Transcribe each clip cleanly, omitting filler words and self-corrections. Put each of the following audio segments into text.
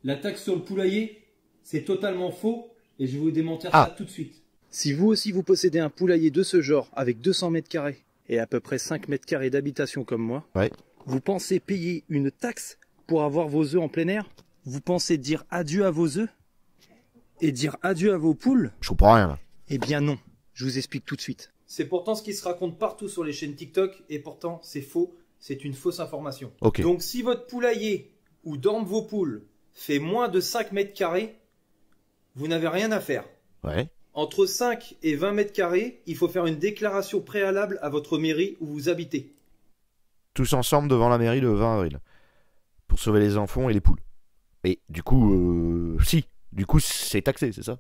La taxe sur le poulailler, c'est totalement faux et je vais vous démentir ça tout de suite. Si vous aussi vous possédez un poulailler de ce genre avec 200 mètres carrés et à peu près 5 mètres carrés d'habitation comme moi, vous pensez payer une taxe pour avoir vos œufs en plein air? Vous pensez dire adieu à vos œufs et dire adieu à vos poules? Je comprends rien là. Eh bien non, je vous explique tout de suite. C'est pourtant ce qui se raconte partout sur les chaînes TikTok et pourtant c'est faux, c'est une fausse information. Donc si votre poulailler où dorment vos poules fait moins de 5 mètres carrés, vous n'avez rien à faire. Entre 5 et 20 mètres carrés, il faut faire une déclaration préalable à votre mairie où vous habitez. Tous ensemble devant la mairie le 20 avril. Pour sauver les enfants et les poules. Et du coup, du coup c'est taxé, c'est ça?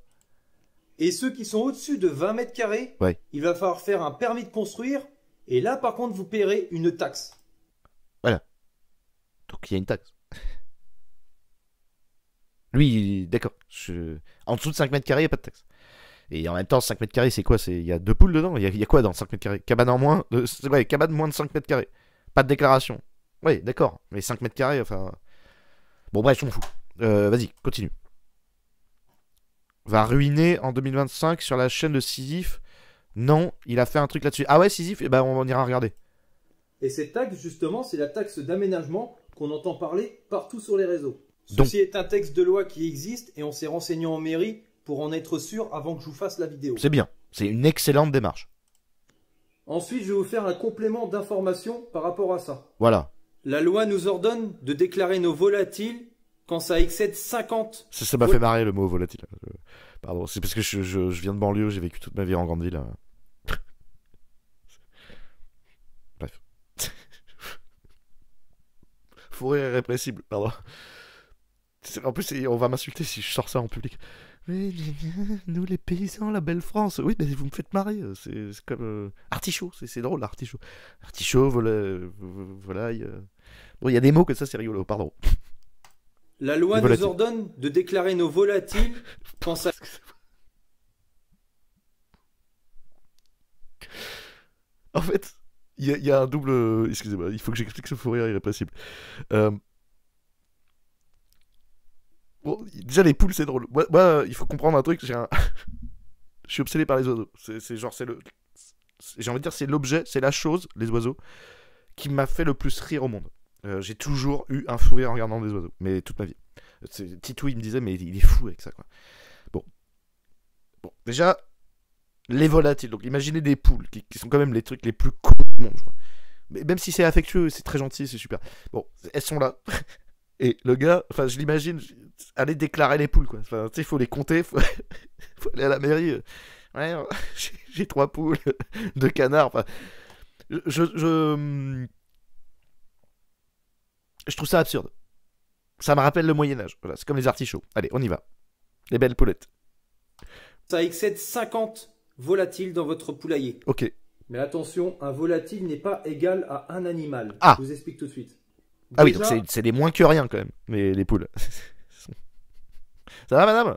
Et ceux qui sont au-dessus de 20 mètres carrés, il va falloir faire un permis de construire. Et là, par contre, vous paierez une taxe. Voilà. Donc il y a une taxe. Lui, d'accord. En dessous de 5 mètres carrés, il n'y a pas de taxe. Et en même temps, 5 mètres carrés, c'est quoi? Il y a 2 poules dedans? Il y a quoi dans 5 mètres carrés? Cabane en moins cabane moins de 5 mètres carrés. Pas de déclaration. Oui, d'accord. Mais 5 mètres carrés, enfin... Bon, bref, je m'en fous. Vas-y, continue. Va ruiner en 2025 sur la chaîne de Sisyphe. Non, il a fait un truc là-dessus. Ah ouais, Sisyphe? Eh ben, on ira regarder. Et cette taxe, justement, c'est la taxe d'aménagement qu'on entend parler partout sur les réseaux. Ceci est un texte de loi qui existe et on s'est renseigné en mairie pour en être sûr avant que je vous fasse la vidéo. C'est bien. C'est une excellente démarche. Ensuite, je vais vous faire un complément d'information par rapport à ça. Voilà. La loi nous ordonne de déclarer nos volatiles quand ça excède 50... Ça m'a fait marrer le mot volatile. Pardon, c'est parce que je viens de banlieue, j'ai vécu toute ma vie en grande ville. Bref. Fourré irrépressible, pardon. En plus, on va m'insulter si je sors ça en public. Oui, nous les paysans, la belle France. Oui, mais vous me faites marrer. C'est comme artichaut, c'est drôle, artichaut. Artichaut, volaille. Bon, il y a des mots que ça, c'est rigolo, pardon. La loi nous ordonne de déclarer nos volatiles quand ça... En fait, il y a un double... Excusez-moi, il faut que j'explique ce fou rire irrépressible. Bon, déjà, les poules, c'est drôle. Moi, il faut comprendre un truc. Je suis obsédé par les oiseaux. J'ai envie de dire, c'est l'objet, c'est la chose, les oiseaux, qui m'a fait le plus rire au monde. J'ai toujours eu un fou rire en regardant des oiseaux, mais toute ma vie. Titou, il me disait, mais il est fou avec ça, quoi. Bon, déjà, les volatiles. Donc, imaginez des poules, qui sont quand même les trucs les plus cons du monde, je crois. Mais même si c'est affectueux, c'est très gentil, c'est super. Bon, elles sont là. Et le gars, enfin, je l'imagine, aller déclarer les poules, quoi. Enfin, tu sais, il faut les compter, faut aller à la mairie. Ouais, j'ai 3 poules, 2 canards. Enfin, je trouve ça absurde. Ça me rappelle le Moyen-Âge. Voilà, c'est comme les artichauts. Allez, on y va. Les belles poulettes. Ça excède 50 volatiles dans votre poulailler. Ok. Mais attention, un volatile n'est pas égal à un animal. Ah. Je vous explique tout de suite. Ah oui, donc c'est des moins que rien quand même, les poules. Ça va, madame?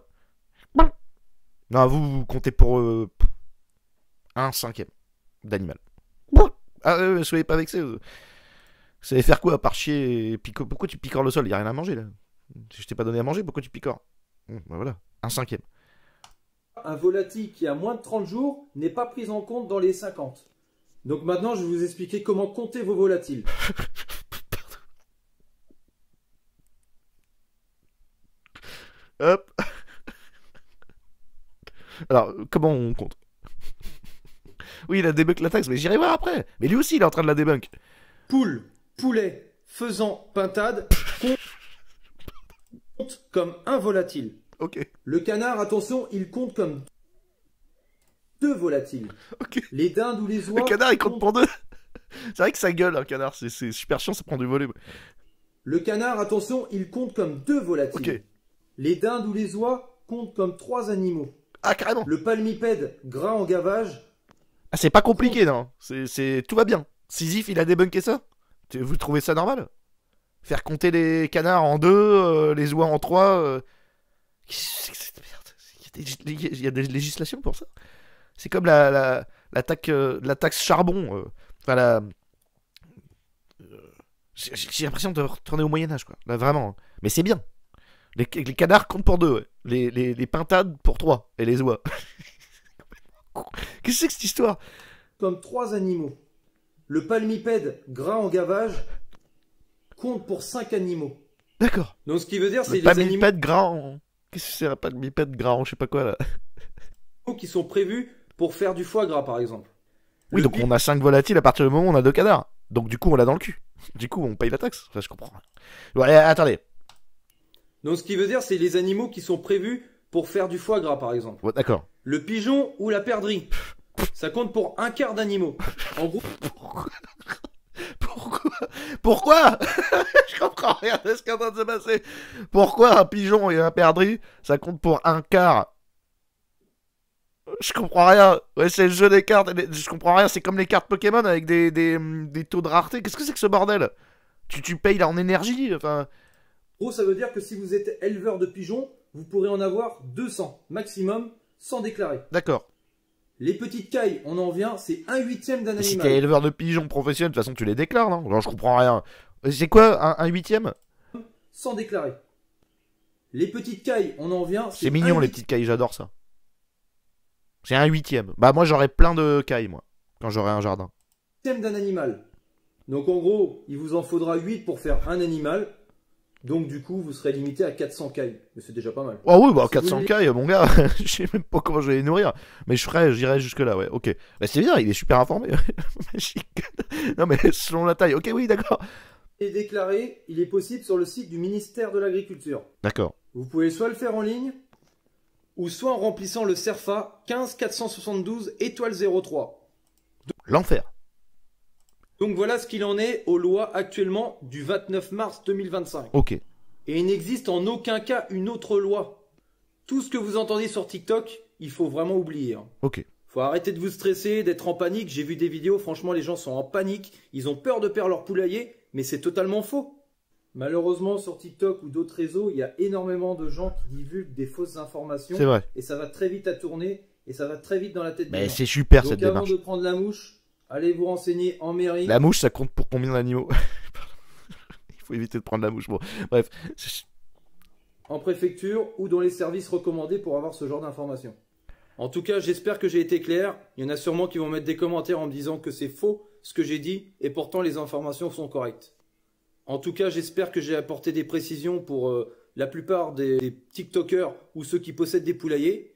Non, vous comptez pour 1/5 d'animal. Ah, soyez pas vexés. Vous savez faire quoi à part chier et picorer? Pourquoi tu picores le sol? Y a rien à manger là. Je t'ai pas donné à manger, pourquoi tu picores? Bah voilà, 1/5. Un volatile qui a moins de 30 jours n'est pas pris en compte dans les 50. Donc maintenant, je vais vous expliquer comment compter vos volatiles. Hop. Alors, comment on compte? Oui, il a débunk la taxe, mais j'irai voir après. Mais lui aussi, il est en train de la débunk. Poule, poulet, faisan, pintade, compte comme un volatile. Ok. Le canard, attention, il compte comme 2 volatiles. Ok. Les dindes ou les oies... Le canard, il compte pour 2. C'est vrai que ça gueule, un canard. C'est super chiant, ça prend du volet. Le canard, attention, il compte comme 2 volatiles. Ok. Les dindes ou les oies comptent comme 3 animaux. Ah, carrément. Le palmipède, gras en gavage... Ah, c'est pas compliqué, non. Tout va bien. Sisyphe, il a débunké ça. Vous trouvez ça normal? Faire compter les canards en 2, les oies en 3... Il y a des législations pour ça. C'est comme la taxe charbon. Enfin, j'ai l'impression de retourner au Moyen-Âge, quoi. Là, vraiment. Mais c'est bien. Les canards comptent pour 2, ouais. Les pintades pour 3. Et les oies. Qu'est-ce que c'est que cette histoire? Comme 3 animaux. Le palmipède gras en gavage compte pour 5 animaux. D'accord. Donc ce qui veut dire, c'est les palmipède gras en... Qu'est-ce que c'est un palmipède gras en je sais pas quoi là? Qui sont prévus pour faire du foie gras par exemple. Oui, donc on a 5 volatiles à partir du moment où on a 2 canards. Donc du coup on l'a dans le cul. Du coup on paye la taxe. Enfin je comprends. Ouais, attendez. Donc ce qui veut dire, c'est les animaux qui sont prévus pour faire du foie gras par exemple. Ouais, d'accord. Le pigeon ou la perdrix, ça compte pour 1/4 d'animaux. En gros... Pourquoi Je comprends rien de ce qui est en train de se passer. Pourquoi un pigeon et un perdrix, ça compte pour 1/4? Je comprends rien. Ouais, c'est le jeu des cartes. Je comprends rien. C'est comme les cartes Pokémon avec des taux de rareté. Qu'est-ce que c'est que ce bordel? Tu payes là en énergie. Enfin. En gros, ça veut dire que si vous êtes éleveur de pigeons, vous pourrez en avoir 200 maximum sans déclarer. D'accord. Les petites cailles, on en vient, c'est 1/8 d'un animal. Si t'es éleveur de pigeons professionnel, de toute façon tu les déclares, non? Alors je comprends rien. C'est quoi un 1/8? Sans déclarer. Les petites cailles, on en vient. C'est mignon les petites cailles, j'adore ça. C'est 1/8. Bah moi j'aurais plein de cailles moi, quand j'aurai un jardin. 1/8 d'un animal. Donc en gros, il vous en faudra 8 pour faire un animal. Donc du coup, vous serez limité à 400 cailles. Mais c'est déjà pas mal. Oh oui, bah si 400 cailles, mon gars, je sais même pas comment je vais les nourrir. Mais j'irai jusque là, ouais, ok. Bah c'est bien, il est super informé. Non mais selon la taille, ok, oui, d'accord. Et déclaré, il est possible sur le site du ministère de l'Agriculture. D'accord. Vous pouvez soit le faire en ligne, ou soit en remplissant le CERFA 15 472 étoile 03. L'enfer. Donc voilà ce qu'il en est aux lois actuellement du 29 mars 2025. Ok. Et il n'existe en aucun cas une autre loi. Tout ce que vous entendez sur TikTok, il faut vraiment oublier. Hein. Ok. Faut arrêter de vous stresser, d'être en panique. J'ai vu des vidéos, franchement les gens sont en panique. Ils ont peur de perdre leur poulailler, mais c'est totalement faux. Malheureusement sur TikTok ou d'autres réseaux, il y a énormément de gens qui divulguent des fausses informations. C'est vrai. Et ça va très vite à tourner, et ça va très vite dans la tête des gens. Mais c'est super cette Donc démarche. avant de prendre la mouche, allez vous renseigner en mairie. La mouche, ça compte pour combien d'animaux? Il faut éviter de prendre la mouche. Bon, bref. En préfecture ou dans les services recommandés pour avoir ce genre d'informations. En tout cas, j'espère que j'ai été clair. Il y en a sûrement qui vont mettre des commentaires en me disant que c'est faux ce que j'ai dit et pourtant les informations sont correctes. En tout cas, j'espère que j'ai apporté des précisions pour la plupart des TikTokers ou ceux qui possèdent des poulaillers.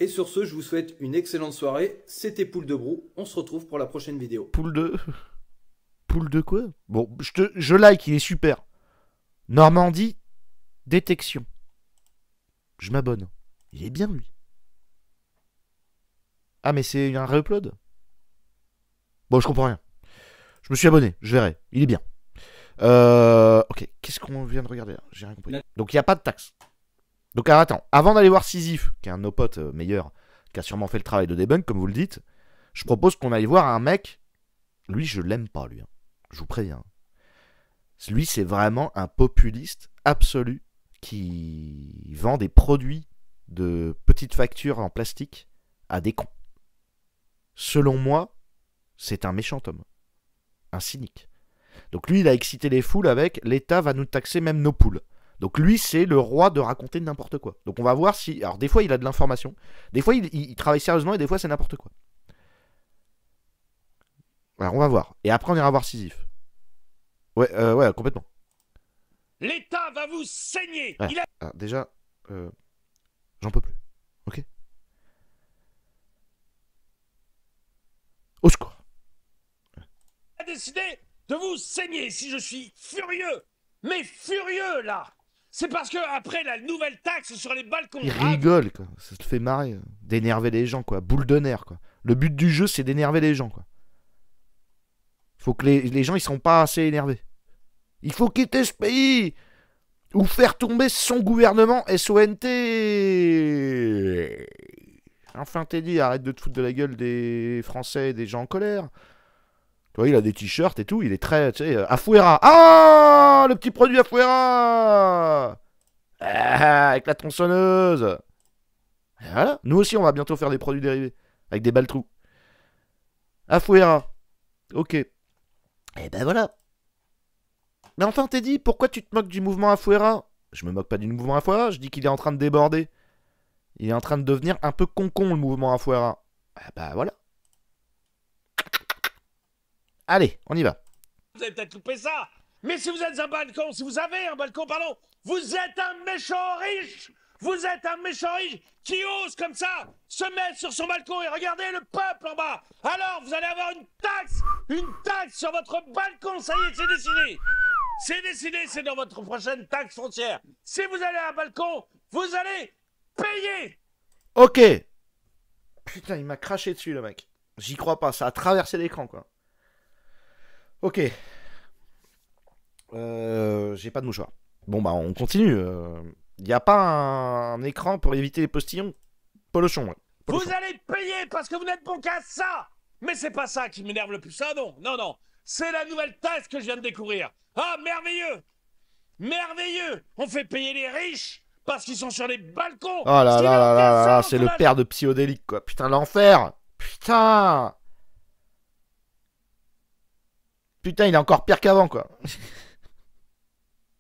Et sur ce, je vous souhaite une excellente soirée. C'était Poule de Brou. On se retrouve pour la prochaine vidéo. Poule de quoi? Bon, je like, il est super. Normandie, détection. Je m'abonne. Il est bien, lui. Ah, mais c'est un re-upload? Bon, je comprends rien. Je me suis abonné, je verrai. Il est bien. Ok, qu'est-ce qu'on vient de regarder là? J'ai rien compris. Donc, il n'y a pas de taxe. Donc, alors, attends. Avant d'aller voir Sisyphe, qui est un de nos potes meilleurs, qui a sûrement fait le travail de debunk, comme vous le dites, je propose qu'on aille voir un mec. Lui, je l'aime pas, lui. Hein. Je vous préviens. Lui, c'est vraiment un populiste absolu qui vend des produits de petites factures en plastique à des cons. Selon moi, c'est un méchant homme. Un cynique. Donc lui, il a excité les foules avec « l'État va nous taxer même nos poules ». Donc lui, c'est le roi de raconter n'importe quoi. Donc on va voir si... Alors des fois, il a de l'information. Des fois, il travaille sérieusement et des fois, c'est n'importe quoi. Alors on va voir. Et après, on ira voir Sisyphe. Ouais, complètement. L'État va vous saigner. Ouais. Alors, déjà, j'en peux plus. Ok. Au secours. A décidé de vous saigner si je suis furieux. Mais furieux, là. C'est parce que après la nouvelle taxe sur les balcons... Il rigole, quoi. Ça te fait marrer. D'énerver les gens, quoi. Boule de nerfs, quoi. Le but du jeu, c'est d'énerver les gens, quoi. Faut que les gens, ils sont pas assez énervés. Il faut quitter ce pays ou faire tomber son gouvernement SONT. Enfin, Teddy, arrête de te foutre de la gueule des Français et des gens en colère. Tu vois, il a des t-shirts et tout, il est très, tu sais, Afuera. Ah, le petit produit Afuera. Ah, avec la tronçonneuse. Et voilà, nous aussi, on va bientôt faire des produits dérivés avec des balles trous. Afuera. Ok. Et ben voilà. Mais enfin, Teddy, pourquoi tu te moques du mouvement Afuera? Je me moque pas du mouvement Afuera, je dis qu'il est en train de déborder. Il est en train de devenir un peu con-con, le mouvement Afuera. Ah bah voilà. Allez, on y va. Vous avez peut-être loupé ça. Mais si vous êtes un balcon, si vous avez un balcon, pardon, vous êtes un méchant riche. Vous êtes un méchant riche qui ose comme ça se mettre sur son balcon et regarder le peuple en bas. Alors vous allez avoir une taxe sur votre balcon. Ça y est, c'est décidé. C'est décidé, c'est dans votre prochaine taxe foncière. Si vous allez à un balcon, vous allez payer. Ok. Putain, il m'a craché dessus, le mec. J'y crois pas, ça a traversé l'écran, quoi. Ok. J'ai pas de mouchoir. Bon, bah, on continue. Y a pas un écran pour éviter les postillons? Polochon, ouais. Polochon. Vous allez payer parce que vous n'êtes bon qu'à ça. Mais c'est pas ça qui m'énerve le plus. Ça, non, non, non. C'est la nouvelle taxe que je viens de découvrir. Ah, merveilleux. Merveilleux. On fait payer les riches parce qu'ils sont sur les balcons. Oh là là là là là, c'est le père de Psyodélique, quoi. Putain, l'enfer. Putain. Putain, il est encore pire qu'avant, quoi.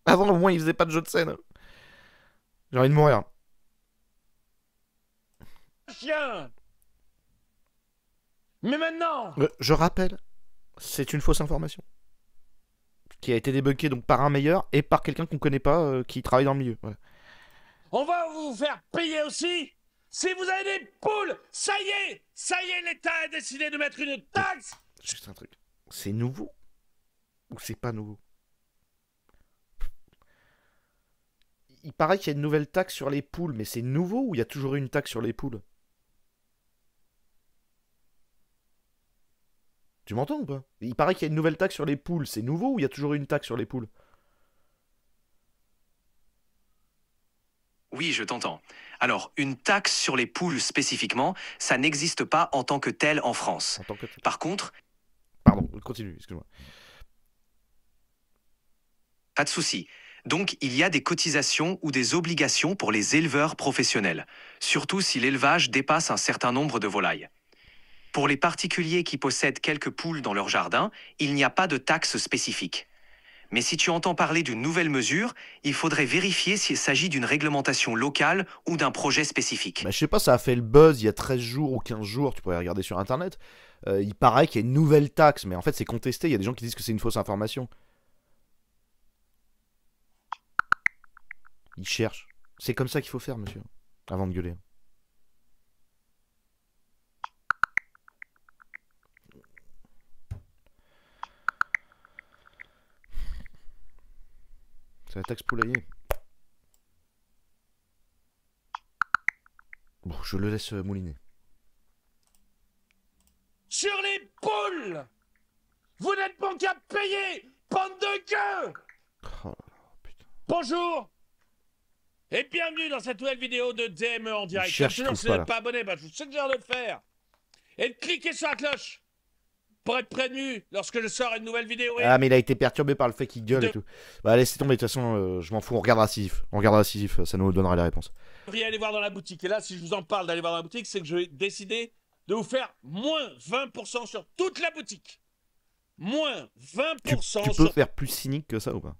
Avant, au moins, il faisait pas de jeu de scène. J'ai envie de mourir. Chien. Mais maintenant. Je rappelle, c'est une fausse information. Qui a été débunkée donc par un meilleur et par quelqu'un qu'on connaît pas, qui travaille dans le milieu. Voilà. On va vous faire payer aussi. Si vous avez des poules, ça y est, l'État a décidé de mettre une taxe. Juste un truc. C'est nouveau ou c'est pas nouveau? Il paraît qu'il y a une nouvelle taxe sur les poules, mais c'est nouveau ou il y a toujours eu une taxe sur les poules? Tu m'entends ou pas? Il paraît qu'il y a une nouvelle taxe sur les poules, c'est nouveau ou il y a toujours eu une taxe sur les poules? Oui, je t'entends. Alors, une taxe sur les poules spécifiquement, ça n'existe pas en tant que telle en France. Par contre... Pardon, continue, excuse-moi. Pas de souci. Donc, il y a des cotisations ou des obligations pour les éleveurs professionnels, surtout si l'élevage dépasse un certain nombre de volailles. Pour les particuliers qui possèdent quelques poules dans leur jardin, il n'y a pas de taxe spécifique. Mais si tu entends parler d'une nouvelle mesure, il faudrait vérifier s'il s'agit d'une réglementation locale ou d'un projet spécifique. Bah, je sais pas, ça a fait le buzz il y a 13 jours ou 15 jours, tu pourrais regarder sur internet. Il paraît qu'il y a une nouvelle taxe, mais en fait c'est contesté, il y a des gens qui disent que c'est une fausse information. Ils cherchent. C'est comme ça qu'il faut faire, monsieur, avant de gueuler. C'est la taxe poulailler. Bon, je le laisse mouliner. Sur les poules. Vous n'êtes pas qu'à payer, bande de gueux. Oh, putain. Bonjour. Et bienvenue dans cette nouvelle vidéo de DME en direct. Si vous n'êtes pas abonné, je vous suggère de le faire. Et de cliquer sur la cloche pour être prévenu lorsque je sors une nouvelle vidéo. Ah, mais il a été perturbé par le fait qu'il gueule et tout. Bah, laissez tomber, de toute façon, je m'en fous. On regardera Sisyphe. On regardera Sisyphe, ça nous donnera les réponses. Vous devriez aller voir dans la boutique. Et là, si je vous en parle d'aller voir dans la boutique, c'est que je vais décider de vous faire moins 20% sur toute la boutique. Moins 20% tu peux faire plus cynique que ça ou pas?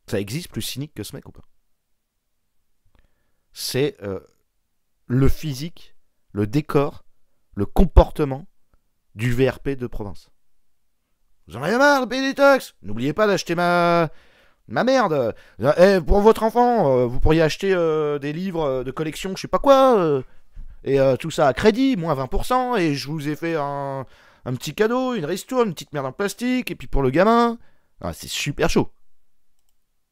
Ça existe plus cynique que ce mec ou pas? C'est le physique, le décor, le comportement du VRP de province. Vous en avez marre de payer des taxes? N'oubliez pas d'acheter ma merde. Pour votre enfant, vous pourriez acheter des livres de collection, je sais pas quoi, et tout ça à crédit, moins 20%, et je vous ai fait un petit cadeau, une ristourne, une petite merde en plastique, et puis pour le gamin, c'est super chaud.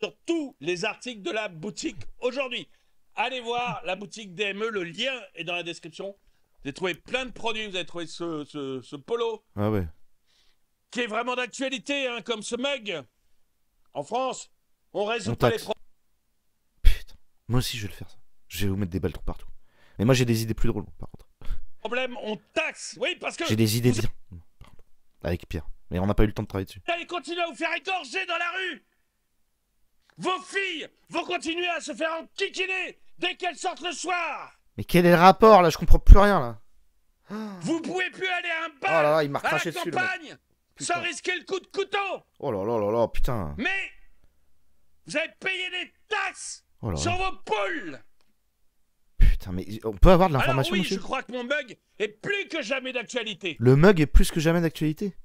Sur tous les articles de la boutique aujourd'hui. Allez voir la boutique DME, le lien est dans la description. Vous avez trouvé plein de produits, vous avez trouvé ce polo. Ah ouais. Qui est vraiment d'actualité, hein, comme ce mug. En France, on résout pas les problèmes. Putain, moi aussi je vais le faire ça. Je vais vous mettre des balles partout. Mais moi j'ai des idées plus drôles, par contre. Problème, on taxe. Oui, parce que... J'ai des idées bien. Avec Pierre. Mais on n'a pas eu le temps de travailler dessus. Allez, continuez à vous faire égorger dans la rue. Vos filles vont continuer à se faire enquiquiner dès qu'elles sortent le soir. Mais quel est le rapport là? Je comprends plus rien là. Vous pouvez plus aller à un bar, oh là là, il m'a à la recraché dessus, campagne sans risquer le coup de couteau. Oh là là là là, putain. Mais Vous avez payé des taxes Oh là sur là. vos poules. Putain, mais on peut avoir de l'information, Alors oui, monsieur? je crois que mon mug est plus que jamais d'actualité. Le mug est plus que jamais d'actualité.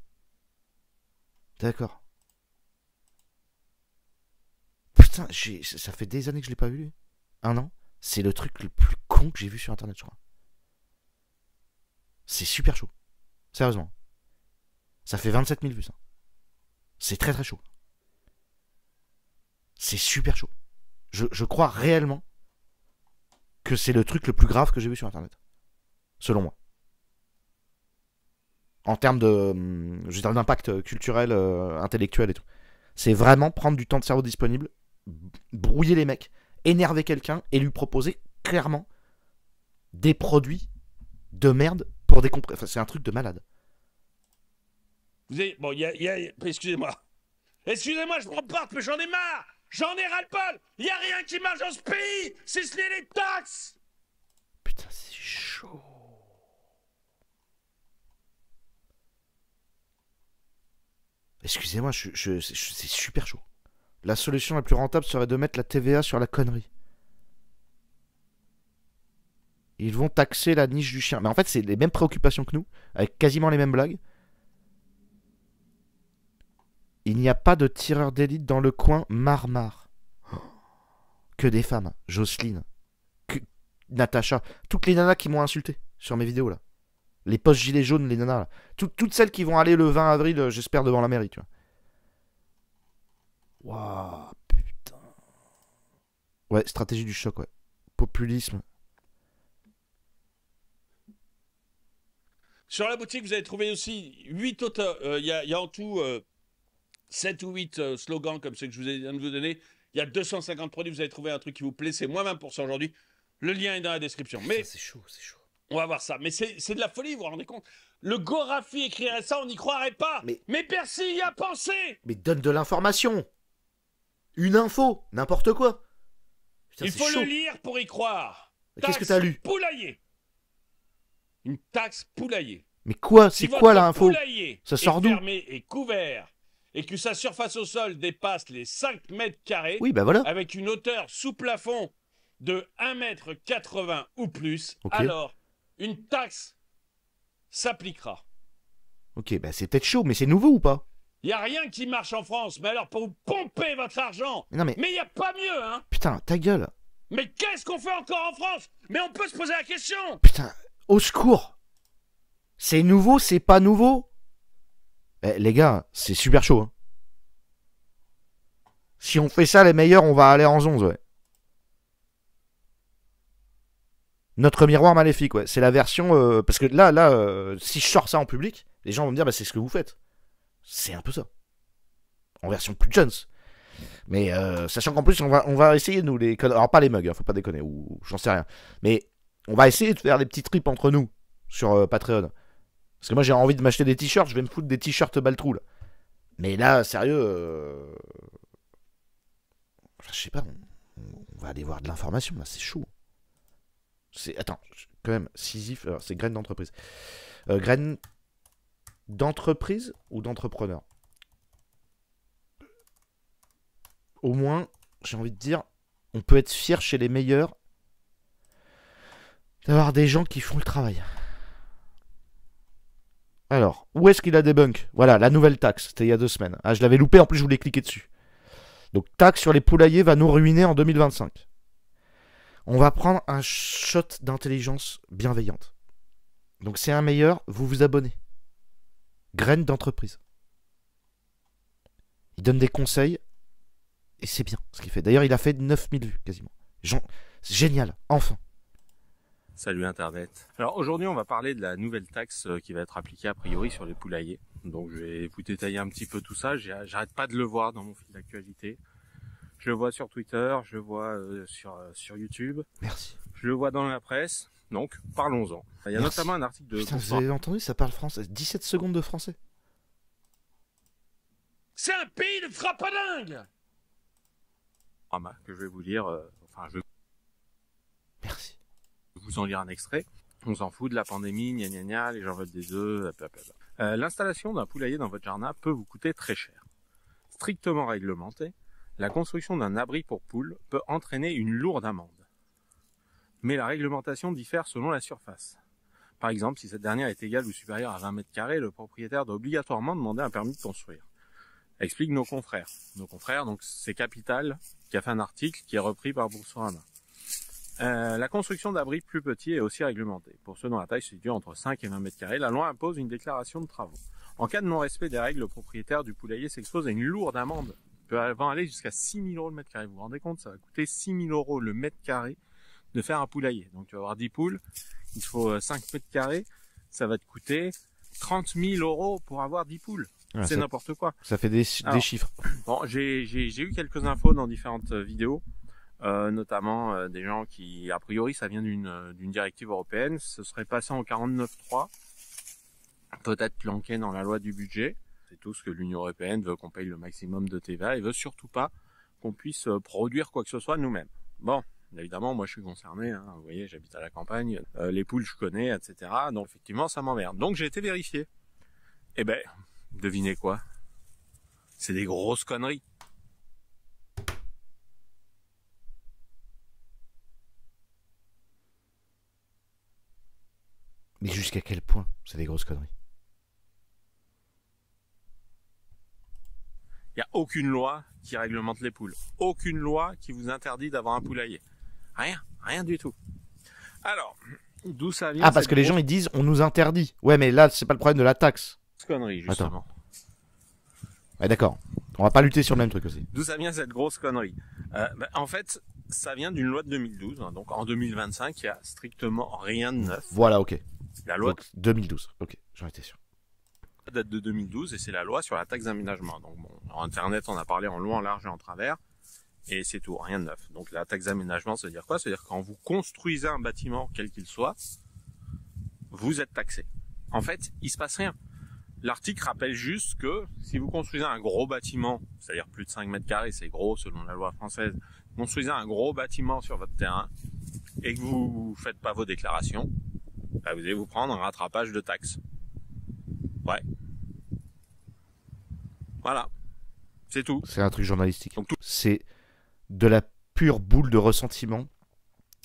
D'accord. Putain, ça fait des années que je l'ai pas vu, lui. Un an. C'est le truc le plus con que j'ai vu sur internet, je crois. C'est super chaud. Sérieusement. Ça fait 27 000 vues, ça. C'est très très chaud. C'est super chaud. Je crois réellement que c'est le truc le plus grave que j'ai vu sur internet. Selon moi. En termes de, je veux dire, d'impact culturel, intellectuel et tout. C'est vraiment prendre du temps de cerveau disponible, brouiller les mecs, énerver quelqu'un et lui proposer clairement des produits de merde pour décompresser. Enfin, c'est un truc de malade. Vous avez... Bon, excusez-moi. Excusez-moi, je prends part, mais j'en ai marre. J'en ai ras-le-bol. Il n'y a rien qui marche dans ce pays, si ce n'est les taxes. Putain, c'est chaud. Excusez-moi, c'est super chaud. La solution la plus rentable serait de mettre la TVA sur la connerie. Ils vont taxer la niche du chien. Mais en fait, c'est les mêmes préoccupations que nous, avec quasiment les mêmes blagues. Il n'y a pas de tireur d'élite dans le coin Marmar. Que des femmes. Jocelyne. Natacha. Toutes les nanas qui m'ont insulté sur mes vidéos, là. Les posts gilets jaunes, les nanas, là. Toutes celles qui vont aller le 20 avril, j'espère, devant la mairie, tu vois. Waouh, putain. Ouais, stratégie du choc, ouais. Populisme. Sur la boutique, vous avez trouvé aussi 8 auteurs. Il y a en tout 7 ou 8 slogans comme ceux que je vous ai viens de vous donner. Il y a 250 produits. Vous avez trouvé un truc qui vous plaît. C'est moins 20% aujourd'hui. Le lien est dans la description. Mais c'est chaud, c'est chaud. On va voir ça. Mais c'est de la folie, vous vous rendez compte? Le Gorafi écrirait ça, on n'y croirait pas. Mais Percy y a pensé. Mais donne de l'information. Une info, n'importe quoi. Putain, il faut le lire pour y croire. Qu'est-ce que t'as lu? Poulailler. Une taxe poulailler. Mais quoi? C'est quoi l'info? Ça sort d'où? Fermé et couvert, et que sa surface au sol dépasse les 5 mètres carrés, oui, bah voilà. Avec une hauteur sous plafond de 1,80 m ou plus, okay. Alors une taxe s'appliquera. Ok, bah c'est peut-être chaud, mais c'est nouveau ou pas? Il n'y a rien qui marche en France, mais alors pour vous pomper votre argent, mais il n'y a pas mieux, hein. Putain, ta gueule. Mais qu'est-ce qu'on fait encore en France? Mais on peut se poser la question. Putain, au secours. C'est nouveau, c'est pas nouveau? Les gars, c'est super chaud, hein. Si on fait ça, les meilleurs, on va aller en 11, ouais. Notre miroir maléfique, ouais. C'est la version... parce que là, si je sors ça en public, les gens vont me dire, bah c'est ce que vous faites. C'est un peu ça. En version plus jeunes. Mais sachant qu'en plus, on va essayer, nous, les... Alors, pas les mugs, hein, faut pas déconner, ou j'en sais rien. Mais on va essayer de faire des petits trips entre nous sur Patreon. Parce que moi, j'ai envie de m'acheter des t-shirts, je vais me foutre des t-shirts Baltrou, là. Mais là, sérieux... Je sais pas, on va aller voir de l'information, là, c'est chaud. Attends, quand même, Sisyphe, c'est graines d'entreprise. Graines d'entreprise ou d'entrepreneur? Au moins, j'ai envie de dire, on peut être fier chez les meilleurs d'avoir des gens qui font le travail. Alors, où est-ce qu'il a débunk? Voilà, la nouvelle taxe, c'était il y a 2 semaines. Ah, je l'avais loupé, en plus je voulais cliquer dessus. Donc, taxe sur les poulaillers va nous ruiner en 2025. On va prendre un shot d'intelligence bienveillante. Donc, c'est un meilleur, vous vous abonnez. Graines d'entreprise. Il donne des conseils, et c'est bien ce qu'il fait. D'ailleurs, il a fait 9000 vues, quasiment. Génial, enfin. Salut Internet. Alors aujourd'hui on va parler de la nouvelle taxe qui va être appliquée a priori sur les poulaillers. Donc je vais vous détailler un petit peu tout ça. J'arrête pas de le voir dans mon fil d'actualité. Je le vois sur Twitter, je le vois sur YouTube. Merci. Je le vois dans la presse. Donc parlons-en. Il y a notamment un article de... Putain, vous avez entendu, ça parle français. 17 secondes de français. C'est un pays de frappadingue. Que je vais vous lire. Merci. Vous en lire un extrait. On s'en fout de la pandémie, gna gna gna, les gens veulent des œufs, L'installation d'un poulailler dans votre jardin peut vous coûter très cher. Strictement réglementé, la construction d'un abri pour poules peut entraîner une lourde amende. Mais la réglementation diffère selon la surface. Par exemple, si cette dernière est égale ou supérieure à 20 mètres carrés, le propriétaire doit obligatoirement demander un permis de construire. Explique nos confrères. Nos confrères, donc c'est Capital qui a fait un article qui est repris par Boursorama. La construction d'abris plus petits est aussi réglementée. Pour ceux dont la taille se situe entre 5 et 20 mètres carrés, la loi impose une déclaration de travaux. En cas de non-respect des règles, le propriétaire du poulailler s'expose à une lourde amende. Il peut aller jusqu'à 6 000 € le mètre carré. Vous vous rendez compte, ça va coûter 6 000 € le mètre carré de faire un poulailler. Donc tu vas avoir 10 poules, il te faut 5 mètres carrés, ça va te coûter 30 000 € pour avoir 10 poules. Ouais, c'est n'importe quoi. Ça fait des chiffres. Bon, j'ai eu quelques infos dans différentes vidéos, notamment des gens qui, a priori, ça vient d'une directive européenne. Ce serait passé en 49.3, peut-être planqué dans la loi du budget. C'est tout ce que l'Union européenne veut, qu'on paye le maximum de TVA et veut surtout pas qu'on puisse produire quoi que ce soit nous-mêmes. Bon. Évidemment, moi je suis concerné, hein. Vous voyez, j'habite à la campagne, les poules je connais, etc. Donc effectivement, ça m'emmerde. Donc j'ai été vérifié. Eh ben, devinez quoi? C'est des grosses conneries. Mais jusqu'à quel point c'est des grosses conneries? Il n'y a aucune loi qui réglemente les poules. Aucune loi qui vous interdit d'avoir un poulailler. Rien du tout. Alors, d'où ça vient? Ah, parce que les gens ils disent on nous interdit. Ouais, mais là c'est pas le problème de la taxe. Connerie, justement. Attends. Ouais, d'accord. On va pas lutter sur le même truc aussi. D'où ça vient cette grosse connerie? En fait, ça vient d'une loi de 2012. Hein, donc en 2025, il y a strictement rien de neuf. Voilà, ok. La loi donc, 2012. Ok, j'en étais sûr. Date de 2012 et c'est la loi sur la taxe d'aménagement. Donc bon, en Internet, on a parlé en long, en large et en travers. Et c'est tout, rien de neuf. Donc la taxe d'aménagement, ça veut dire quoi? Ça veut dire que quand vous construisez un bâtiment, quel qu'il soit, vous êtes taxé. En fait, il se passe rien. L'article rappelle juste que si vous construisez un gros bâtiment, c'est-à-dire plus de 5 mètres carrés, c'est gros selon la loi française, vous construisez un gros bâtiment sur votre terrain et que vous faites pas vos déclarations, bah vous allez vous prendre un rattrapage de taxes. Ouais. Voilà. C'est tout. C'est un truc journalistique. Donc, c'est de la pure boule de ressentiment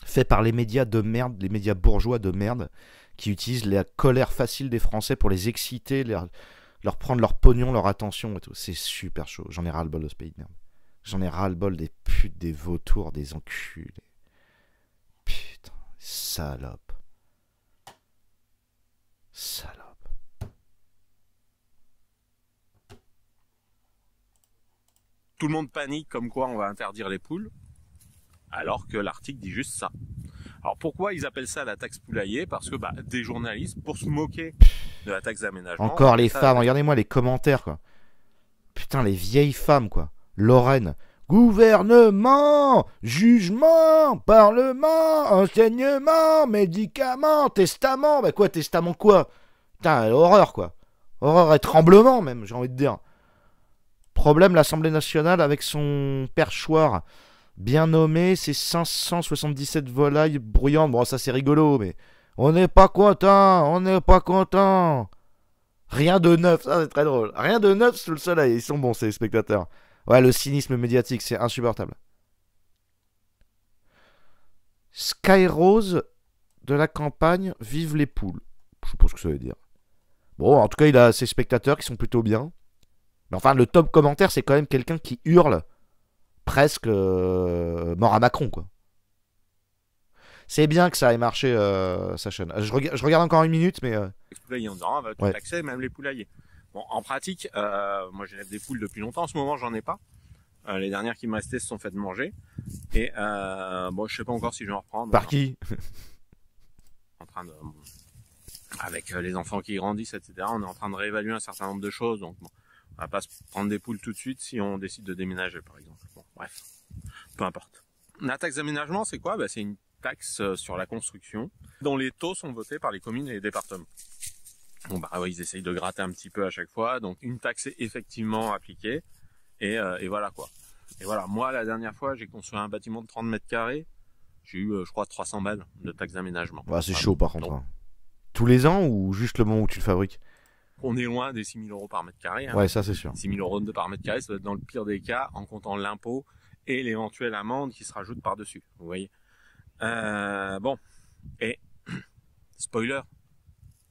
fait par les médias de merde, les médias bourgeois de merde, qui utilisent la colère facile des Français pour les exciter, leur prendre leur pognon, leur attention et tout. C'est super chaud. J'en ai ras-le-bol de ce pays de merde. J'en ai ras-le-bol des putes, des vautours, des enculés. Putain, salope. Salope. Tout le monde panique comme quoi on va interdire les poules, alors que l'article dit juste ça. Alors pourquoi ils appellent ça la taxe poulailler? Parce que des journalistes, pour se moquer de la taxe d'aménagement... Encore les femmes, regardez-moi les commentaires, quoi. Putain, les vieilles femmes, quoi. Lorraine. Gouvernement, jugement, parlement, enseignement, médicaments, testament. Bah quoi, testament quoi? Putain, horreur, quoi. Horreur et tremblement, même, j'ai envie de dire. Problème, l'Assemblée nationale, avec son perchoir bien nommé, c'est 577 volailles bruyantes. Bon, ça c'est rigolo, mais on n'est pas content, on n'est pas content. Rien de neuf, ça c'est très drôle. Rien de neuf sous le soleil, ils sont bons ces spectateurs. Ouais, le cynisme médiatique, c'est insupportable. Skyrose de la campagne, vive les poules. Je sais pas ce que ça veut dire. Bon, en tout cas, il a ses spectateurs qui sont plutôt bien. Mais enfin, le top commentaire, c'est quand même quelqu'un qui hurle presque mort à Macron, quoi. C'est bien que ça ait marché, sa chaîne. Je regarde encore une minute, mais... Les poulaillers, on va tout taxer, même les poulaillers. Bon, en pratique, moi j'élève des poules depuis longtemps. En ce moment, j'en ai pas. Les dernières qui me restaient se sont faites manger. Et bon, je sais pas encore si je vais en reprendre. Par qui? En train de... Avec les enfants qui grandissent, etc. On est en train de réévaluer un certain nombre de choses. Donc bon, on va pas se prendre des poules tout de suite si on décide de déménager, par exemple. Bon, bref, peu importe. La taxe d'aménagement, c'est quoi? C'est une taxe sur la construction dont les taux sont votés par les communes et les départements. Bon, ils essayent de gratter un petit peu à chaque fois. Donc une taxe est effectivement appliquée et voilà quoi. Et voilà, moi la dernière fois j'ai construit un bâtiment de 30 mètres carrés, j'ai eu je crois 300 balles de taxe d'aménagement. Ouais, c'est chaud par contre. Donc, tous les ans ou juste le moment où tu le fabriques? On est loin des 6 000 € par mètre carré. Hein. Ouais, ça c'est sûr. 6 000 € par mètre carré, ça doit être dans le pire des cas, en comptant l'impôt et l'éventuelle amende qui se rajoute par-dessus. Vous voyez. Bon. Et, spoiler,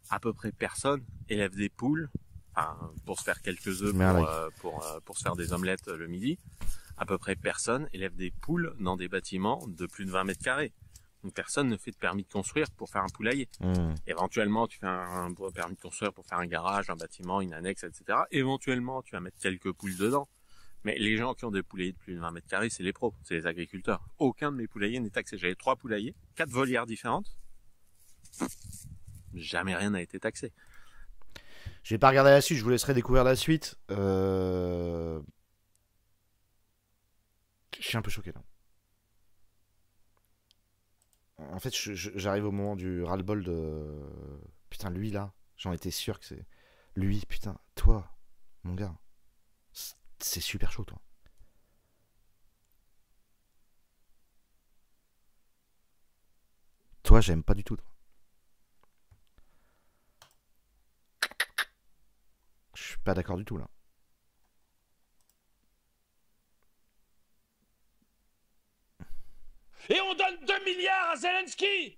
à peu près personne élève des poules, enfin, pour se faire quelques œufs, pour se faire des omelettes le midi. À peu près personne élève des poules dans des bâtiments de plus de 20 mètres carrés. Donc personne ne fait de permis de construire pour faire un poulailler. Éventuellement, tu fais un permis de construire pour faire un garage, un bâtiment, une annexe, etc. Éventuellement, tu vas mettre quelques poules dedans. Mais les gens qui ont des poulaillers de plus de 20 mètres carrés, c'est les pros, c'est les agriculteurs. Aucun de mes poulaillers n'est taxé. J'avais 3 poulaillers, 4 volières différentes. Jamais rien n'a été taxé. Je vais pas regarder la suite, je vous laisserai découvrir la suite. Je suis un peu choqué là. En fait, j'arrive au moment du ras-le-bol de... Putain, lui, là, j'en étais sûr que c'est... Lui, putain, toi, mon gars, c'est super chaud, toi. Toi, j'aime pas du tout, toi. Je suis pas d'accord du tout, là. Et on donne 2 milliards à Zelensky.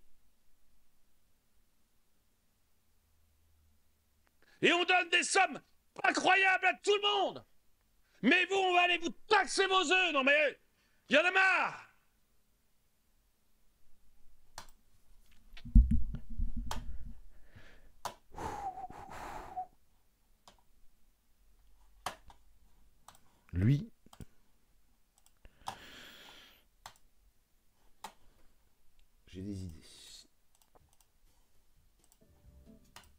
Et on donne des sommes incroyables à tout le monde. Mais vous, on va aller vous taxer vos œufs. Non mais, y en a marre. Lui... J'ai des idées.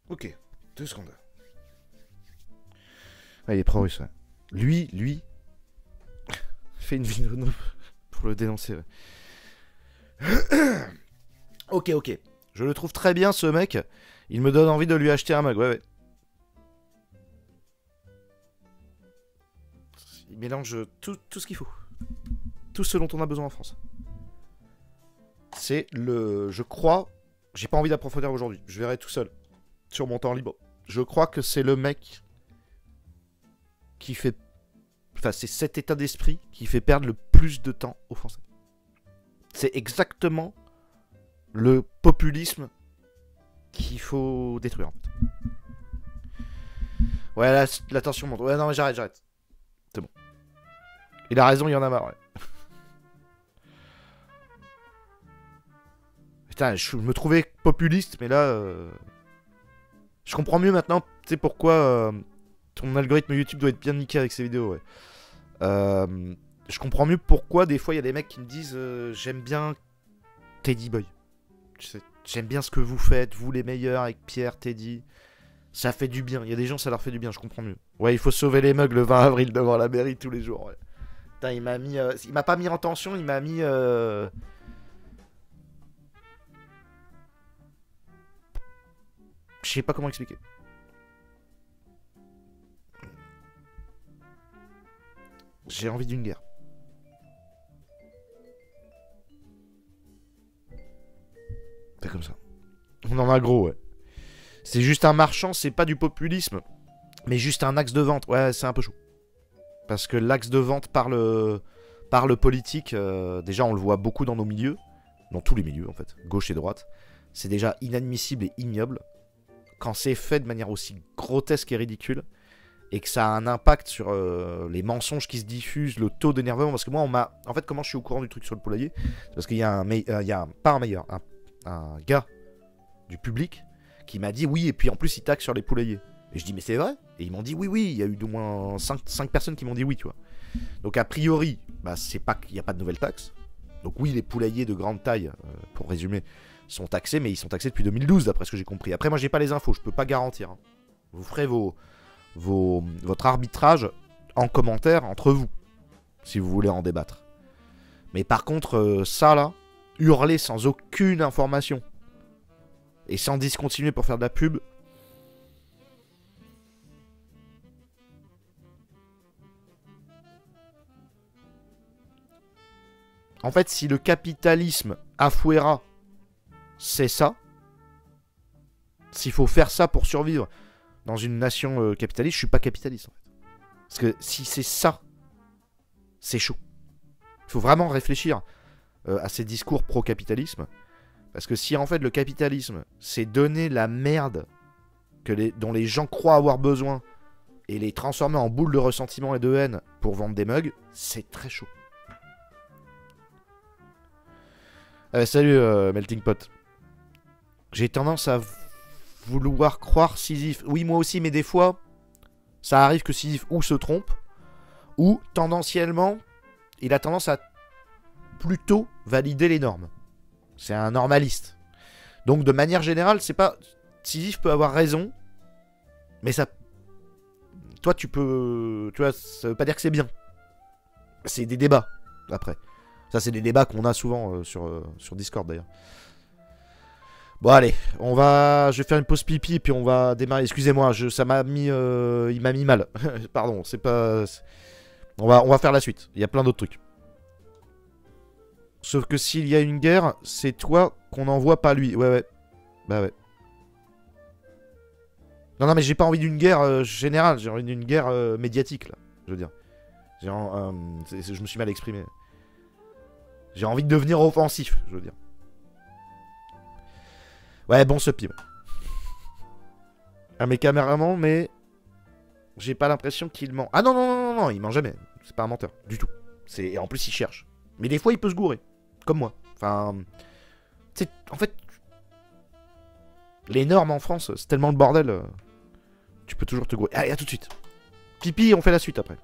Ok, 2 secondes. Ouais, il est pro-russe, ouais. Lui... fait une vidéo pour le dénoncer, ouais. Ok. Je le trouve très bien, ce mec. Il me donne envie de lui acheter un mug, ouais. Il mélange tout ce qu'il faut. Tout ce dont on a besoin en France. C'est le... Je crois... J'ai pas envie d'approfondir aujourd'hui. Je verrai tout seul. Sur mon temps libre. Je crois que c'est le mec... qui fait... Enfin, c'est cet état d'esprit qui fait perdre le plus de temps aux Français. C'est exactement le populisme qu'il faut détruire, en fait. Ouais, la tension monte. Ouais, non, mais j'arrête. C'est bon. Il a raison, il y en a marre, ouais. Putain, je me trouvais populiste, mais là... Je comprends mieux maintenant, tu sais pourquoi ton algorithme YouTube doit être bien niqué avec ces vidéos, ouais. Je comprends mieux pourquoi des fois il y a des mecs qui me disent j'aime bien Teddy Boy. J'aime bien ce que vous faites, vous les meilleurs avec Pierre, Teddy. Ça fait du bien, il y a des gens ça leur fait du bien, je comprends mieux. Ouais, il faut sauver les mugs le 20 avril devant la mairie tous les jours, ouais. Putain, il m'a mis... il m'a pas mis en tension, il m'a mis... Je sais pas comment expliquer. J'ai envie d'une guerre. C'est comme ça. On en a gros, ouais. C'est juste un marchand, c'est pas du populisme. Mais juste un axe de vente. Ouais, c'est un peu chaud. Parce que l'axe de vente par le politique, déjà on le voit beaucoup dans nos milieux. Dans tous les milieux en fait, gauche et droite. C'est déjà inadmissible et ignoble. Quand c'est fait de manière aussi grotesque et ridicule, et que ça a un impact sur les mensonges qui se diffusent, le taux d'énervement, parce que moi, en fait, comment je suis au courant du truc sur le poulailler, c'est parce qu'il y a un gars du public qui m'a dit oui, et puis en plus, il taxe sur les poulaillers. Et je dis, mais c'est vrai? Et ils m'ont dit oui, il y a eu au moins 5 personnes qui m'ont dit oui, tu vois. Donc, a priori, bah, c'est pas qu'il n'y a pas de nouvelle taxe. Donc oui, les poulaillers de grande taille, pour résumer, sont taxés, mais ils sont taxés depuis 2012 d'après ce que j'ai compris. Après moi j'ai pas les infos, je peux pas garantir. Hein. Vous ferez votre arbitrage en commentaire entre vous, si vous voulez en débattre. Mais par contre, ça là, hurler sans aucune information et sans discontinuer pour faire de la pub, en fait si le capitalisme affouera c'est ça. S'il faut faire ça pour survivre, dans une nation capitaliste, je suis pas capitaliste en fait. Parce que si c'est ça, c'est chaud. Il faut vraiment réfléchir à ces discours pro-capitalisme. Parce que si en fait le capitalisme, c'est donner la merde dont les gens croient avoir besoin et les transformer en boules de ressentiment et de haine pour vendre des mugs, c'est très chaud. Salut Melting Pot. J'ai tendance à vouloir croire Sisyphe. Oui, moi aussi, mais des fois, ça arrive que Sisyphe ou se trompe, ou tendanciellement, il a tendance à plutôt valider les normes. C'est un normaliste. Donc, de manière générale, c'est pas... Sisyphe peut avoir raison, mais ça... Toi, tu peux... Tu vois, ça veut pas dire que c'est bien. C'est des débats, après. Ça, c'est des débats qu'on a souvent sur Discord, d'ailleurs. Bon, allez, je vais faire une pause pipi, puis on va démarrer. Excusez-moi, ça m'a mis... il m'a mis mal. Pardon, c'est pas... On va faire la suite. Il y a plein d'autres trucs. Sauf que s'il y a une guerre, c'est toi qu'on envoie, pas lui. Ouais. Bah ouais. Non, mais j'ai pas envie d'une guerre générale. J'ai envie d'une guerre médiatique, là. Je veux dire. Je me suis mal exprimé. J'ai envie de devenir offensif, je veux dire. Ouais, bon, ce pib. Ah, mes caméramans, mais... J'ai pas l'impression qu'il ment. Ah non, il ment jamais. C'est pas un menteur, du tout. Et en plus, il cherche. Mais des fois, il peut se gourer. Comme moi. Enfin... En fait... Les normes en France, c'est tellement le bordel. Tu peux toujours te gourer. Allez, à tout de suite. Pipi, on fait la suite après.